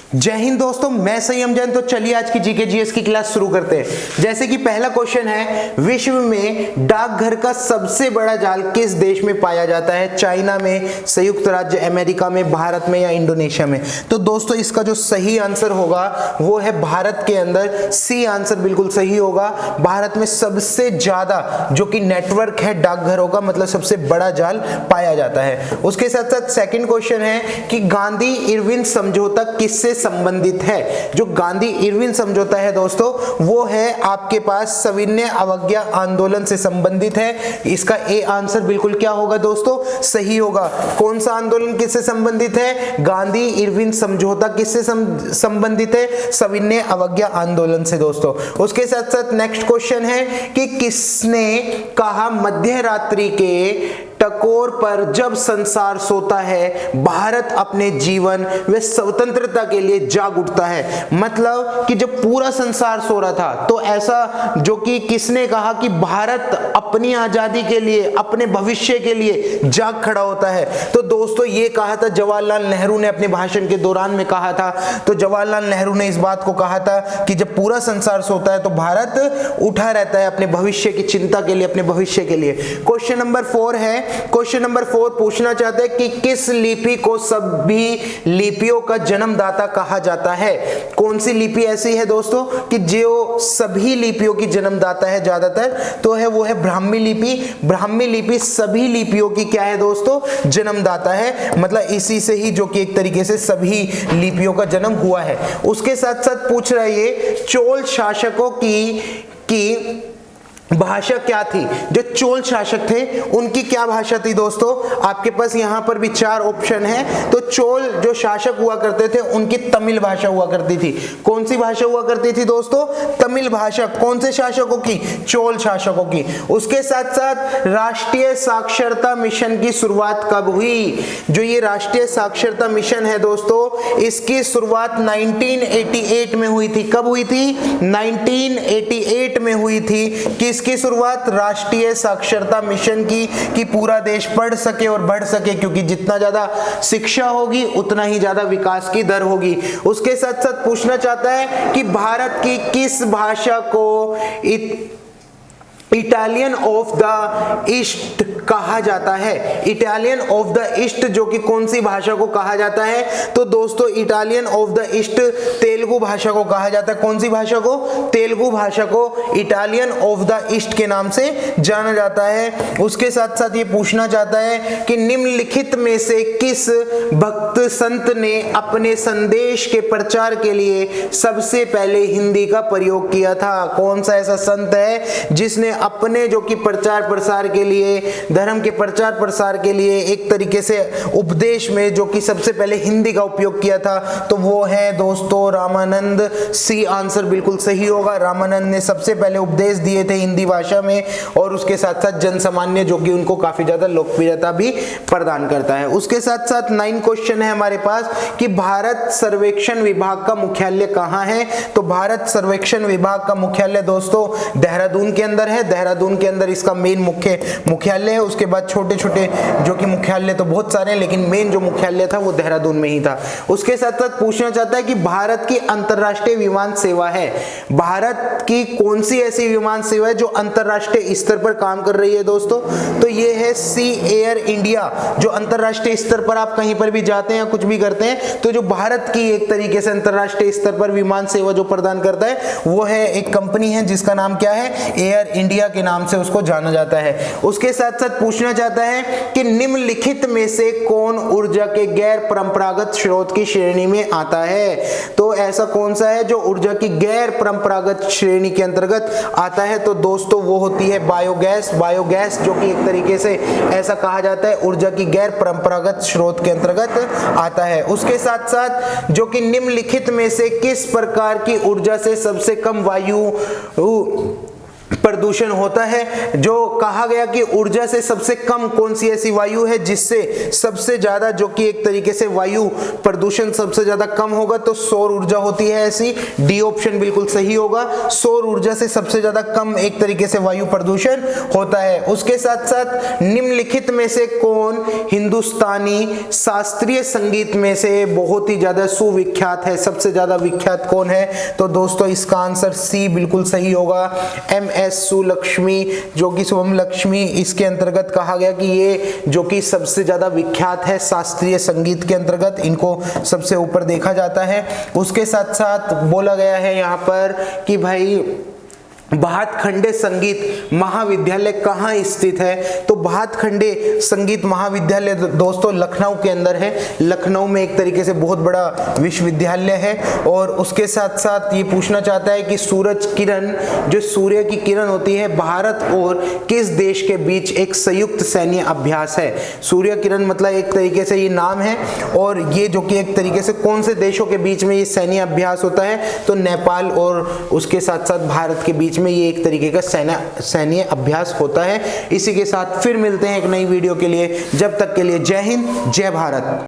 जय हिंद दोस्तों, मैं संयम जैन। तो चलिए आज की जीके जीएस की क्लास शुरू करते हैं। जैसे कि पहला क्वेश्चन है, विश्व में डाकघर का सबसे बड़ा जाल किस देश में पाया जाता है? चाइना में, संयुक्त राज्य अमेरिका में, भारत में या इंडोनेशिया में? तो दोस्तों इसका जो सही आंसर होगा वो है भारत के अंदर। सी आंसर बिल्कुल सही होगा। भारत में सबसे ज्यादा जो कि नेटवर्क है डाकघरों का, मतलब सबसे बड़ा जाल पाया जाता है। उसके साथ साथ सेकंड क्वेश्चन है कि गांधी इरविन समझौता किससे संबंधित है? जो गांधी इरविन समझौता है दोस्तों वो है आपके पास सविनय अवज्ञा आंदोलन से संबंधित है। इसका ए आंसर बिल्कुल क्या होगा दोस्तों? सही होगा। कौन सा आंदोलन किससे संबंधित है? गांधी इरविन समझौता किससे संबंधित है? सविनय अवज्ञा आंदोलन से दोस्तों। उसके साथ साथ नेक्स्ट क्वेश्चन है कि किसने कहा मध्य रात्रि के टकोर पर जब संसार सोता है भारत अपने जीवन व स्वतंत्रता के लिए जाग उठता है? मतलब कि जब पूरा संसार सो रहा था तो ऐसा जो कि किसने कहा कि भारत अपनी आजादी के लिए, अपने भविष्य के लिए जाग खड़ा होता है? तो दोस्तों ये कहा था जवाहरलाल नेहरू ने अपने भाषण के दौरान में कहा था। तो जवाहरलाल नेहरू ने इस बात को कहा था कि जब पूरा संसार सोता है तो भारत उठा रहता है अपने भविष्य की चिंता के लिए, अपने भविष्य के लिए। क्वेश्चन नंबर 4 है। क्वेश्चन नंबर 4 पूछना चाहते हैं कि किस लिपि को सभी लिपियों का जन्मदाता कहा जाता है? कौन सी लिपि ऐसी है दोस्तों कि जो सभी लिपियों की जन्मदाता है ज्यादातर? तो है वो है ब्राह्मी लिपि। ब्राह्मी लिपि सभी लिपियों की क्या है दोस्तों? जन्मदाता है। मतलब इसी से ही जो कि एक तरीके से सभी लिपियों का जन्म हुआ है। उसके साथ साथ पूछ रहा है ये चोल शासकों की भाषा क्या थी? जो चोल शासक थे उनकी क्या भाषा थी दोस्तों? आपके पास यहां पर भी 4 ऑप्शन है। तो चोल जो शासक हुआ करते थे उनकी तमिल भाषा हुआ करती थी। कौन सी भाषा हुआ करती थी दोस्तों? तमिल भाषा। कौन से शासकों की? चोल शासकों की। उसके साथ साथ राष्ट्रीय साक्षरता मिशन की शुरुआत कब हुई? जो ये राष्ट्रीय साक्षरता मिशन है दोस्तों इसकी शुरुआत 1988 में हुई थी। कब हुई थी? 1988 में हुई थी। किसकी शुरुआत? राष्ट्रीय साक्षरता मिशन की, कि पूरा देश पढ़ सके और बढ़ सके, क्योंकि जितना ज्यादा शिक्षा होगी उतना ही ज्यादा विकास की दर होगी। उसके साथ साथ पूछना चाहता है कि भारत की किस भाषा को इटालियन ऑफ द ईस्ट कहा जाता है? इटालियन ऑफ द ईस्ट जो कि कौन सी भाषा को कहा जाता है? तो दोस्तों Italian of the east Telugu भाषा को कहा जाता है। कौन सी भाषा को? तेलुगु भाषा को इटालियन ऑफ द ईस्ट के नाम से जाना जाता है। उसके साथ साथ ये पूछना चाहता है कि निम्नलिखित में से किस भक्त संत ने अपने संदेश के प्रचार के लिए सबसे पहले हिंदी का प्रयोग किया था? कौन सा ऐसा संत है जिसने अपने जो कि प्रचार प्रसार के लिए, धर्म के प्रचार प्रसार के लिए एक तरीके से उपदेश में जो कि सबसे पहले हिंदी का उपयोग किया था? तो वो है दोस्तों रामानंद। सी आंसर बिल्कुल सही होगा। रामानंद ने सबसे पहले उपदेश दिए थे हिंदी भाषा में, और उसके साथ साथ जन सामान्य जो कि उनको काफी ज्यादा लोकप्रियता भी प्रदान करता है। उसके साथ साथ 9 क्वेश्चन है हमारे पास कि भारत सर्वेक्षण विभाग का मुख्यालय कहाँ है? तो भारत सर्वेक्षण विभाग का मुख्यालय दोस्तों देहरादून के अंदर है। देहरादून के अंदर इसका मेन मुख्यालय है। उसके बाद छोटे छोटे जो कि मुख्यालय तो बहुत सारे हैं, लेकिन मेन जो मुख्यालय था वो देहरादून में ही था। उसके साथ साथ पूछना चाहता है कि भारत की अंतरराष्ट्रीय विमान सेवा है, भारत की कौन सी ऐसी विमान सेवा है जो अंतरराष्ट्रीय स्तर पर काम कर रही है दोस्तों? तो ये है सी एयर इंडिया। जो अंतरराष्ट्रीय स्तर पर आप कहीं पर भी जाते हैं या कुछ भी करते हैं तो जो भारत की एक तरीके से अंतरराष्ट्रीय स्तर पर विमान सेवा जो प्रदान करता है वो है एक कंपनी है जिसका नाम क्या है? एयर इंडिया के नाम से उसको जाना जाता है। उसके साथ साथ पूछना चाहता है कि निम्नलिखित में से कौन ऊर्जा के गैर परंपरागत स्रोत की श्रेणी में आता है? तो ऐसा कौन सा है जो ऊर्जा की गैर परंपरागत श्रेणी के अंतर्गत आता है? तो दोस्तों वो होती है बायोगैस। बायोगैस जो कि एक तरीके से ऐसा कहा जाता है ऊर्जा की गैर परंपरागत स्रोत के अंतर्गत आता है। उसके साथ साथ जो कि निम्नलिखित में से किस प्रकार की ऊर्जा से सबसे कम वायु प्रदूषण होता है। जो कहा गया कि ऊर्जा से सबसे कम कौन सी ऐसी वायु है जिससे सबसे ज्यादा, जो कि एक तरीके से वायु प्रदूषण सबसे ज्यादा कम होगा, तो सौर ऊर्जा होती है ऐसी। डी ऑप्शन बिल्कुल सही होगा, सौर ऊर्जा से सबसे ज्यादा कम एक तरीके से वायु प्रदूषण होता है। उसके साथ साथ निम्नलिखित में से कौन हिंदुस्तानी शास्त्रीय संगीत में से बहुत ही ज्यादा सुविख्यात है, सबसे ज्यादा विख्यात कौन है? तो दोस्तों इसका आंसर सी बिल्कुल सही होगा, एम.एस. सुलक्ष्मी, जो कि शुभम लक्ष्मी, इसके अंतर्गत कहा गया कि ये जो कि सबसे ज्यादा विख्यात है शास्त्रीय संगीत के अंतर्गत, इनको सबसे ऊपर देखा जाता है। उसके साथ साथ बोला गया है यहाँ पर कि भाई भातखंडे संगीत महाविद्यालय कहाँ स्थित है? तो भातखंडे संगीत महाविद्यालय दोस्तों लखनऊ के अंदर है। लखनऊ में एक तरीके से बहुत बड़ा विश्वविद्यालय है। और उसके साथ साथ ये पूछना चाहता है कि सूरज किरण, जो सूर्य की किरण होती है, भारत और किस देश के बीच एक संयुक्त सैन्य अभ्यास है? सूर्य किरण मतलब एक तरीके से ये नाम है, और ये जो कि एक तरीके से कौन से देशों के बीच में ये सैन्य अभ्यास होता है? तो नेपाल और उसके साथ साथ भारत के बीच में ये एक तरीके का सैन्य अभ्यास होता है। इसी के साथ फिर मिलते हैं एक नई वीडियो के लिए, जब तक के लिए जय हिंद, जय भारत।